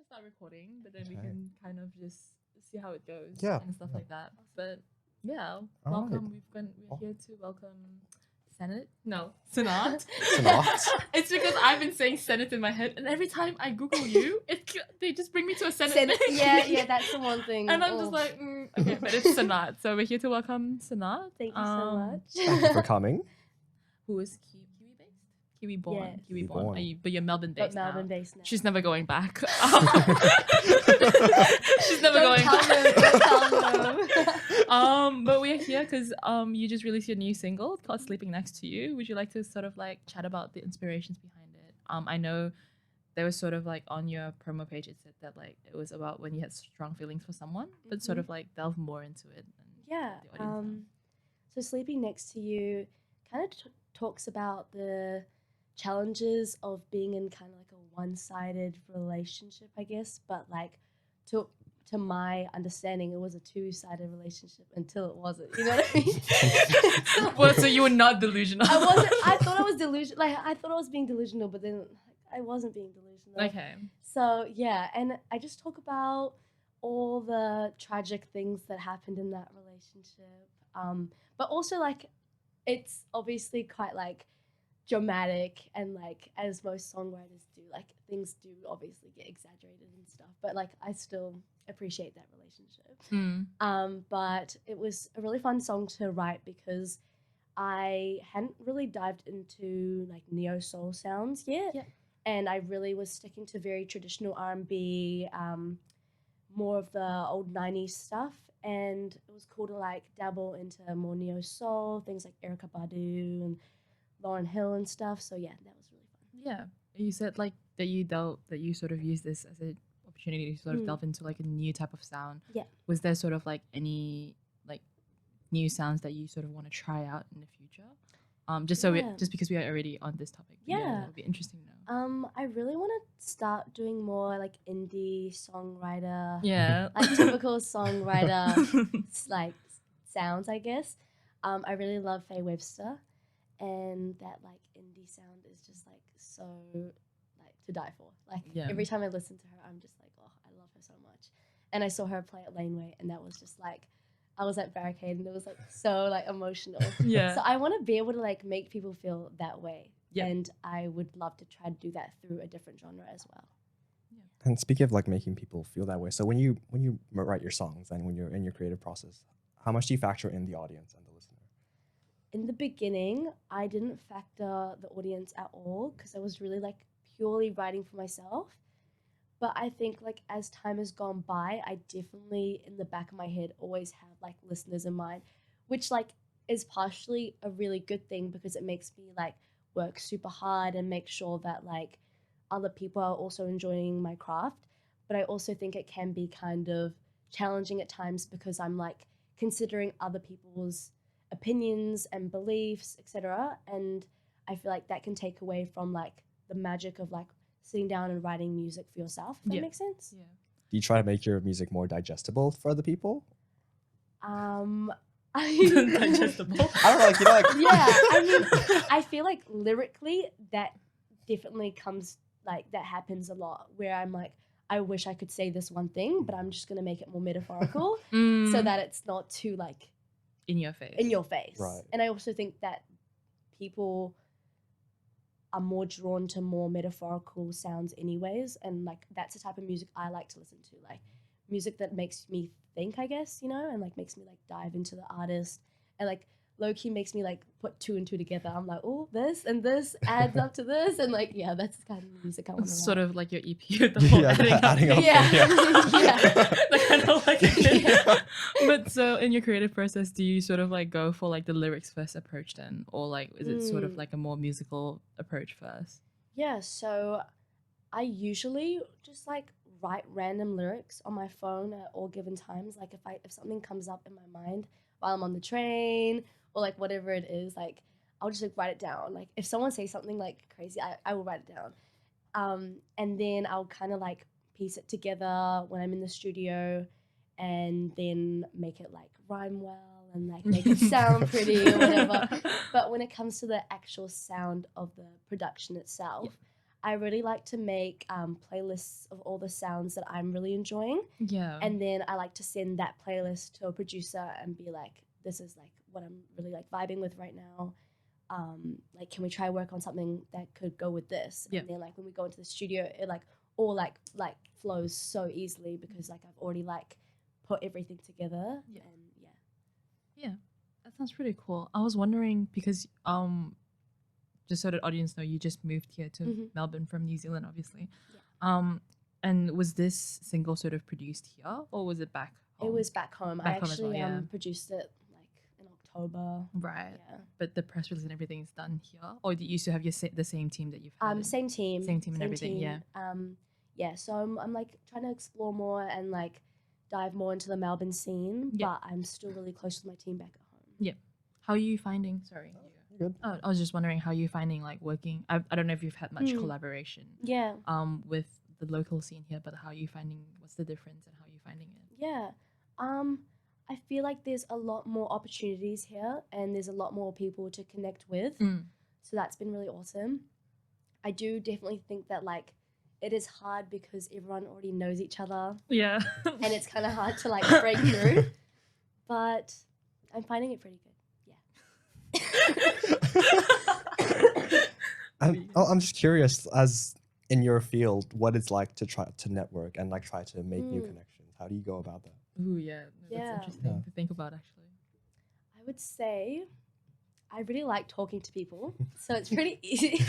start recording, but then we can kind of just see how it goes Yeah. and stuff like that. But yeah, All welcome. right. We're here to welcome Senate. No, Senate. Senate. It's because I've been saying Senate in my head, and every time I Google you, they just bring me to a Senate. Yeah, that's the one thing. And I'm just like, okay, but it's Senate. So we're here to welcome Senate. Thank you so much. Thank you for coming. Who is Kiwi based? Kiwi born. Yes. Kiwi Kiwi born. born. But you're Melbourne But based now. Melbourne based now. She's never going back. She's never Don't going tell back. them, don't tell them. But we're here because you just released your new single called "Sleeping Next to You." Would you like to sort of like chat about the inspirations behind it? I know there was sort of like on your promo page it said that like it was about when you had strong feelings for someone, but sort of like delve more into it. And Yeah. let the audience know. So Sleeping Next to You kind of talks about the challenges of being in kind of like a one-sided relationship, I guess. But like to my understanding, it was a two-sided relationship until it wasn't. You know what I mean? Well, so you were not delusional. I wasn't. I thought I was delusional. Like I thought I was being delusional, but then I wasn't being delusional. Okay. So yeah, and I just talk about all the tragic things that happened in that relationship. But also like it's obviously quite like dramatic and like as most songwriters do, like things do obviously get exaggerated and stuff. But like I still appreciate that relationship. But it was a really fun song to write because I hadn't really dived into like neo soul sounds yet. Yeah. And I really was sticking to very traditional R&B, more of the old 90s stuff. And it was cool to like dabble into more neo soul, things like Erykah Badu and Lauryn Hill and stuff. So yeah, that was really fun. Yeah. You said like that you sort of use this as an opportunity to sort of delve into like a new type of sound. Yeah. Was there sort of like any like new sounds that you sort of want to try out in the future? Just because we are already on this topic. Yeah. It'll be interesting to know. I really want to start doing more like indie songwriter, Yeah. like typical songwriter like sounds, I guess. I really love Faye Webster, and that like indie sound is just like so like to die for. Like every time I listen to her, I'm just like, oh, I love her so much. And I saw her play at Laneway, and that was just like, I was at Barricade, and it was like so like emotional. Yeah. So I want to be able to like make people feel that way. Yeah. And I would love to try to do that through a different genre as well. And speaking of like making people feel that way, so when you write your songs and when you're in your creative process, how much do you factor in the audience and the listener? In the beginning, I didn't factor the audience at all because I was really like purely writing for myself. But I think like as time has gone by, I definitely in the back of my head always have like listeners in mind, which like is partially a really good thing because it makes me like work super hard and make sure that like other people are also enjoying my craft. But I also think it can be kind of challenging at times because I'm like considering other people's opinions and beliefs, etc. And I feel like that can take away from like the magic of like sitting down and writing music for yourself, if that makes sense. Yeah. Do you try to make your music more digestible for other people? Digestible. I don't know, like, you know, like Yeah, I mean, I feel like lyrically that definitely comes, like, that happens a lot where I'm like, I wish I could say this one thing, but I'm just going to make it more metaphorical so that it's not too, like, in your face. Right. And I also think that people are more drawn to more metaphorical sounds anyways, and, like, that's the type of music I like to listen to, like, music that makes me think, I guess, you know, and like makes me like dive into the artist and like low-key makes me like put two and two together. I'm like, oh, this and this adds up to this, and like, yeah, that's the kind of music I want to write. Sort of like your EP with the whole adding up. Yeah. The kind of like But so in your creative process, do you sort of like go for like the lyrics first approach then, or like is it sort of like a more musical approach first? Yeah, so I usually just like write random lyrics on my phone at all given times. Like if something comes up in my mind while I'm on the train or like whatever it is, like I'll just like write it down. Like if someone says something like crazy, I will write it down. And then I'll kind of like piece it together when I'm in the studio and then make it like rhyme well and like make it sound pretty or whatever. But when it comes to the actual sound of the production itself, I really like to make playlists of all the sounds that I'm really enjoying. Yeah. And then I like to send that playlist to a producer and be like, this is like what I'm really like vibing with right now. Like, can we try work on something that could go with this? Yeah. And then like when we go into the studio, it like all like flows so easily because like I've already like put everything together. Yeah. And Yeah, that sounds pretty cool. I was wondering because just so that audience know, you just moved here to Mhm. Melbourne from New Zealand, obviously. Yeah. And was this single sort of produced here, or was it back home? it was back home. Back I home as actually well, yeah. Produced it like in October. Right. Yeah. But the press release and everything is done here, or did you still have the same team that you've had? Same team. Same team and everything, yeah. Yeah. So I'm like trying to explore more and like dive more into the Melbourne scene, Yeah. but I'm still really close with my team back at home. Yeah. How are you finding? Sorry. Good. Oh, I was just wondering how you finding like working. I don't know if you've had much collaboration. Yeah. With the local scene here, but how are you finding? What's the difference and how are you finding it? Yeah. I feel like there's a lot more opportunities here and there's a lot more people to connect with. So that's been really awesome. I do definitely think that like it is hard because everyone already knows each other Yeah. and it's kind of hard to like break through. But I'm finding it pretty good. I'm just curious, as in your field, what it's like to try to network and like try to make new connections. How do you go about that? Ooh, yeah. No, Yeah. That's interesting to think about, actually. I would say I really like talking to people, so it's pretty easy.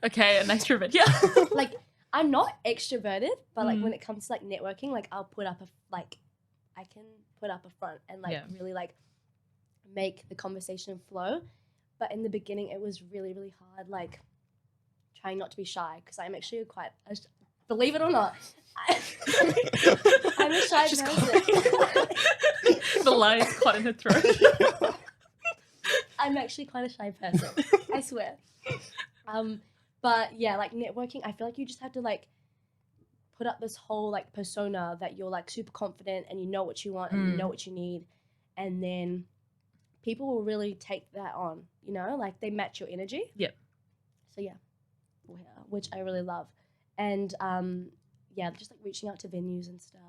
Okay, an extrovert. Yeah. Like I'm not extroverted, but like when it comes to like networking, like I'll put up I can put up a front and like really like make the conversation flow. But in the beginning, it was really, really hard, like trying not to be shy because I'm actually believe it or not, I'm a shy She's person. The lie is caught in her throat. I'm actually quite a shy person, I swear. But yeah, like networking, I feel like you just have to like put up this whole like persona that you're like super confident and you know what you want and you know what you need, and then people will really take that on, you know, like they match your energy. Yep. So yeah, which I really love. And yeah, just like reaching out to venues and stuff.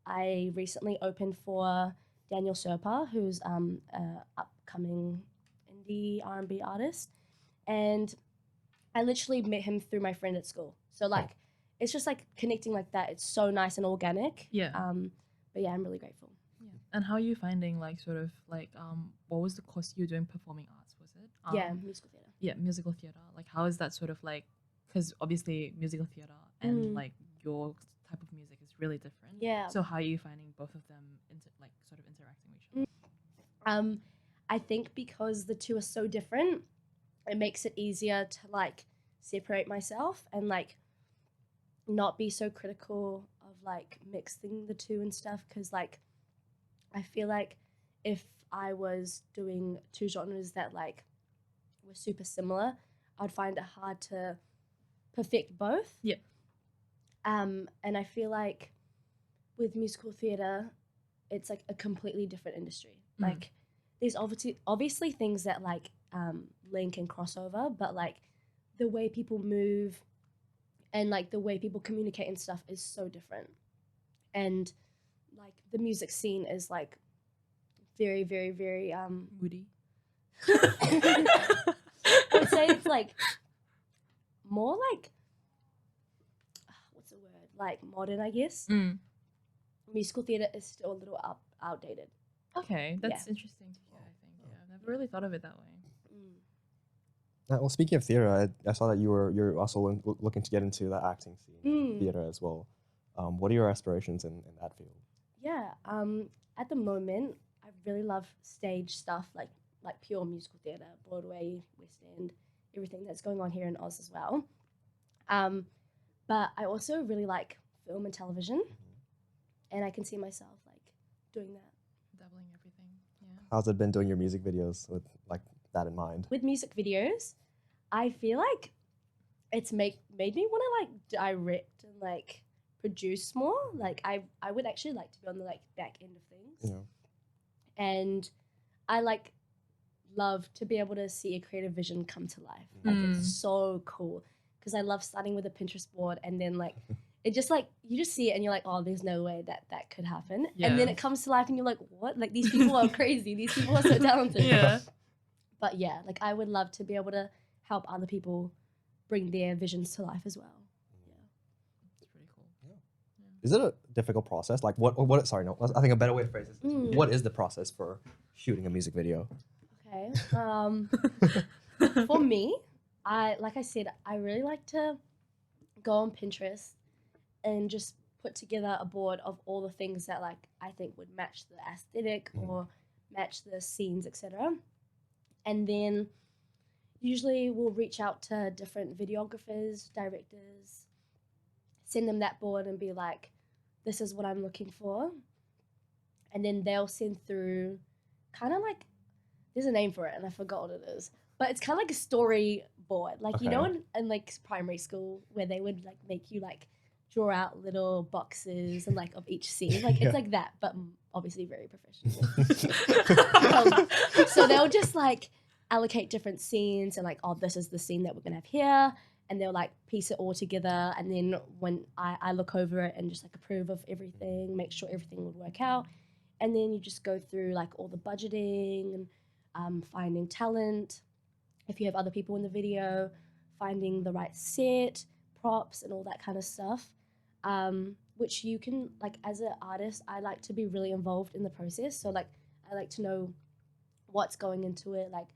I recently opened for Daniel Serpa, who's an upcoming indie R&B artist, and I literally met him through my friend at school. So like, it's just like connecting like that. It's so nice and organic. Yeah. But yeah, I'm really grateful. Yeah. And how are you finding like sort of like what was the course you were doing? Performing arts, was it? Yeah, musical theatre. Yeah, musical theatre. Like how is that sort of like, because obviously musical theatre and like your type of music is really different. Yeah. So how are you finding both of them like sort of interacting with each other? I think because the two are so different, it makes it easier to like separate myself and like not be so critical of like mixing the two and stuff, because like I feel like if I was doing two genres that like were super similar, I'd find it hard to perfect both. Yeah. And I feel like with musical theatre, it's like a completely different industry. Like there's obviously things that like link and crossover, but like the way people move and like the way people communicate and stuff is so different. And like the music scene is like very, very, very Moody. I would say it's like more like what's the word? Like modern, I guess. Musical theatre is still a little outdated. Okay, that's interesting to hear, I think. Yeah, I've never really thought of it that way. Well, speaking of theater, I saw that you're also looking to get into the acting scene, theater as well. What are your aspirations in that field? Yeah, at the moment, I really love stage stuff, like pure musical theatre, Broadway, West End, everything that's going on here in Oz as well. But I also really like film and television, and I can see myself like doing that. Dabbling everything, yeah. How's it been doing your music videos with like that in mind? With music videos, I feel like it's made me want to like direct and like produce more. Like I would actually like to be on the like back end of things. Yeah. And I like love to be able to see a creative vision come to life. Like it's so cool because I love starting with a Pinterest board and then like it just like you just see it and you're like, oh, there's no way that could happen. And then Yeah. it comes to life and you're like, what? Like these people are crazy. These people are so talented. Yeah. But yeah, like I would love to be able to help other people bring their visions to life as well. It's pretty cool. Is it a difficult process? Like what sorry, no, I think a better way to phrase this is what is the process for shooting a music video? Okay. For me, like I said, I really like to go on Pinterest and just put together a board of all the things that like I think would match the aesthetic or match the scenes, etc. And then usually we'll reach out to different videographers, directors, send them that board and be like, this is what I'm looking for. And then they'll send through kind of like, there's a name for it and I forgot what it is, but it's kind of like a storyboard. Like, you know, in like primary school where they would like make you like draw out little boxes and like of each scene. Like it's like that, but obviously very professional. So they'll just like allocate different scenes and like, oh, this is the scene that we're gonna have here. And they'll like piece it all together. And then when I look over it and just like approve of everything, make sure everything would work out. And then you just go through like all the budgeting and finding talent. If you have other people in the video, finding the right set, props and all that kind of stuff. Which you can, like as an artist, I like to be really involved in the process. So like I like to know what's going into it, like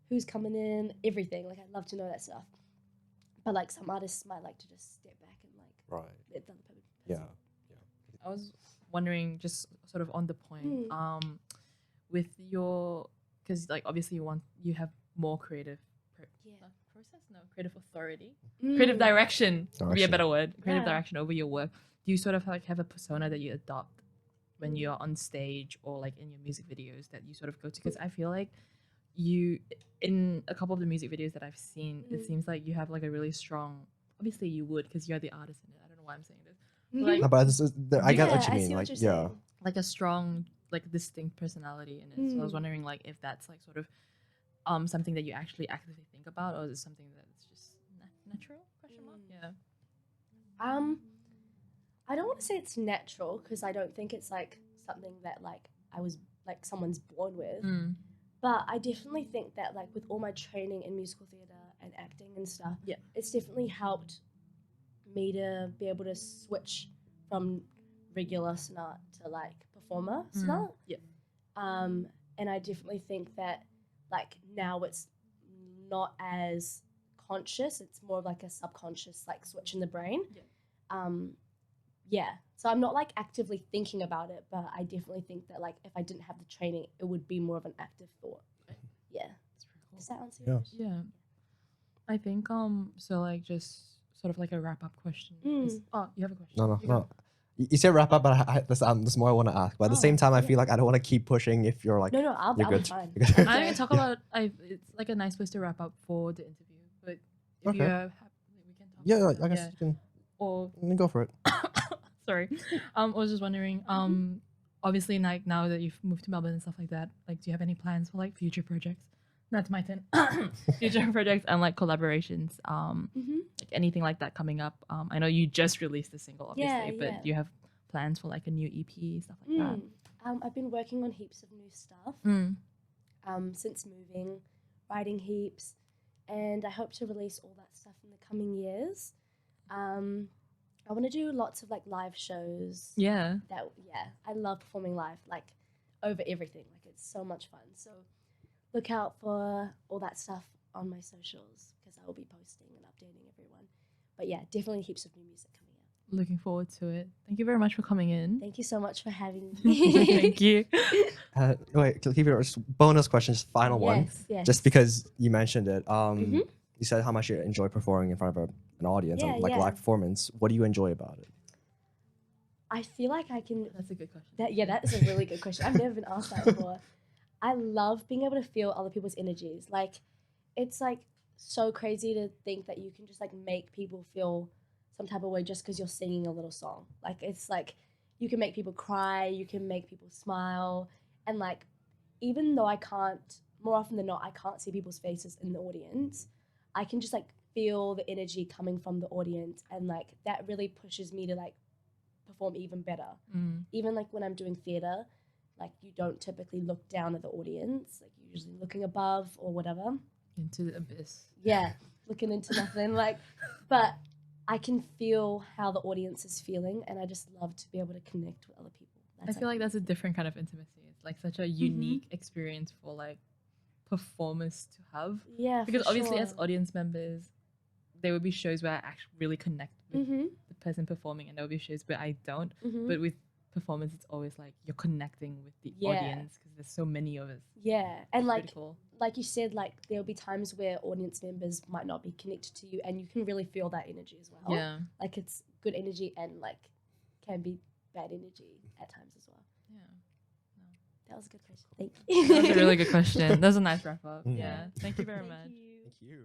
who's coming in, everything. Like I love to know that stuff. But like some artists might like to just step back and like let the other person. Yeah. I was wondering, just sort of on the point, with your, because like obviously you have more creative creative authority, creative direction would be a better word, creative direction over your work. Do you sort of like have a persona that you adopt when you're on stage or like in your music videos that you sort of go to? Because I feel like you, in a couple of the music videos that I've seen, it seems like you have like a really strong, obviously you would because you're the artist in it. I don't know why I'm saying this. But like, no, but I get what you mean. I see Like, what you're saying. like a strong, like distinct personality in it. So I was wondering like if that's like sort of something that you actually actively think about, or is it something that's just natural? Question mark. Yeah. I don't want to say it's natural because I don't think it's like something that like I was like someone's born with. But I definitely think that like with all my training in musical theatre and acting and stuff, it's definitely helped me to be able to switch from regular Tsenate to like performer Tsenate. And I definitely think that like now it's not as conscious, it's more of like a subconscious like switch in the brain. So I'm not like actively thinking about it, but I definitely think that like if I didn't have the training, it would be more of an active thought. That's pretty cool. Does that answer your question? Yeah. I think so like just sort of like a wrap up question. Oh, you have a question? No. You said wrap up, but there's more I want to ask. But at the same time, I feel like I don't want to keep pushing if you're like, I'll be fine. I'm going to talk about, it's like a nice place to wrap up for the interview. But if you're happy, we can talk. Yeah, I guess you can. Or go for it. Sorry. I was just wondering, obviously like now that you've moved to Melbourne and stuff like that, like do you have any plans for like future projects? That's my turn. Future projects and like collaborations, like anything like that coming up. I know you just released a single, obviously, but do you have plans for like a new EP, stuff like that? I've been working on heaps of new stuff since moving, writing heaps, and I hope to release all that stuff in the coming years. I want to do lots of like live shows. I love performing live, like over everything. Like it's so much fun. So look out for all that stuff on my socials because I will be posting and updating everyone. But yeah, definitely heaps of new music coming out. Looking forward to it. Thank you very much for coming in. Thank you so much for having me. Thank you. Wait, keep it just bonus question, just final one. Yes. Just because you mentioned it. You said how much you enjoy performing in front of an audience, live performance. What do you enjoy about it? I feel like I can. That's a good question. That is a really good question. I've never been asked that before. I love being able to feel other people's energies. Like, it's like so crazy to think that you can just like make people feel some type of way just because you're singing a little song. Like, it's like you can make people cry, you can make people smile, and like even though I can't, more often than not, I can't see people's faces in the audience, I can just like feel the energy coming from the audience, and like that really pushes me to like perform even better. Even like when I'm doing theatre, like you don't typically look down at the audience, like you're usually looking above or whatever. Into the abyss. Yeah, looking into nothing. Like, but I can feel how the audience is feeling, and I just love to be able to connect with other people. I feel like that's a different kind of intimacy. It's like such a unique experience for like performers to have. Yeah, because for obviously sure. as audience members, there would be shows where I actually really connect with the person performing, and there would be shows where I don't. But with performance, it's always like you're connecting with the audience because there's so many of us. Yeah, and It's really cool. like you said, like there'll be times where audience members might not be connected to you, and you can really feel that energy as well. Yeah. Like it's good energy and like can be bad energy at times as well. Yeah. That was a good question. Thank you. That was a really good question. That was a nice wrap up. Mm. Yeah. Thank you very Thank much. you. Thank you.